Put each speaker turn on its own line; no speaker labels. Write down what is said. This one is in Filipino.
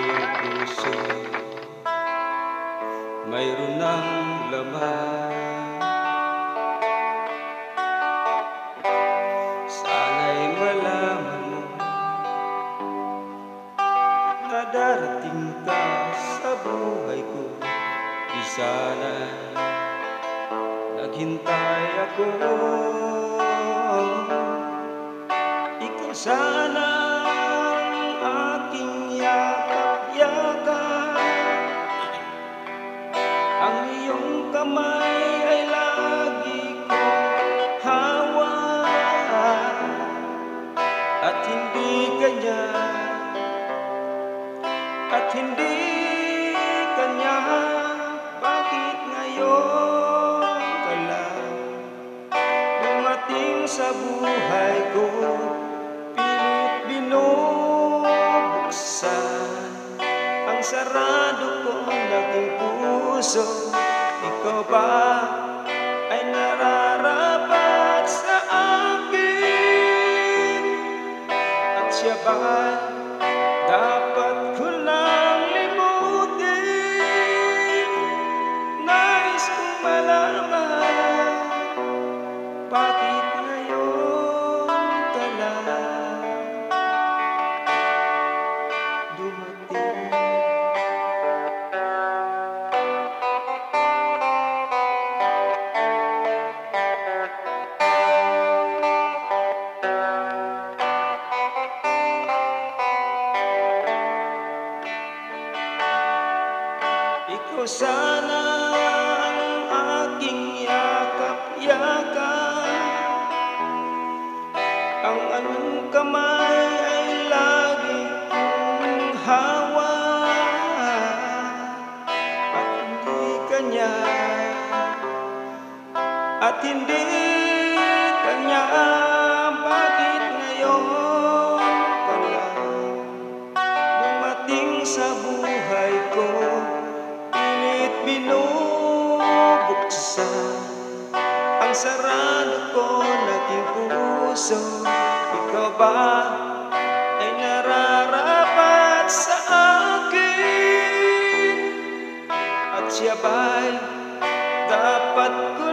aking puso mayroon ng laman. Sana'y malaman mo na darating ka sa buhay ko. Di sana'y naghintay ako. Ikaw sana ang aking yakap-yakap. Ang iyong kamay ay lagi kong hawak. At hindi kanya bakit ngayon ka lang dumating sa buhay ko. Pilit binubuksan ang sarado kong naging puso. Ikaw ba ay nararapat sa akin? At siya ba dapat ko lang limutin? Nais kong malaman bakit ngayon ka lang dumating. Ikaw sana ang aking yakap-yakap. Ang anong kamay ay lagi kong hawak. At hindi kanya bakit ngayon ka lang dumating sa buhay ko. Pilit binubuksan ang sarado ko naging puso. Ikaw ba ay nararapat sa akin? At siya ba'y dapat ko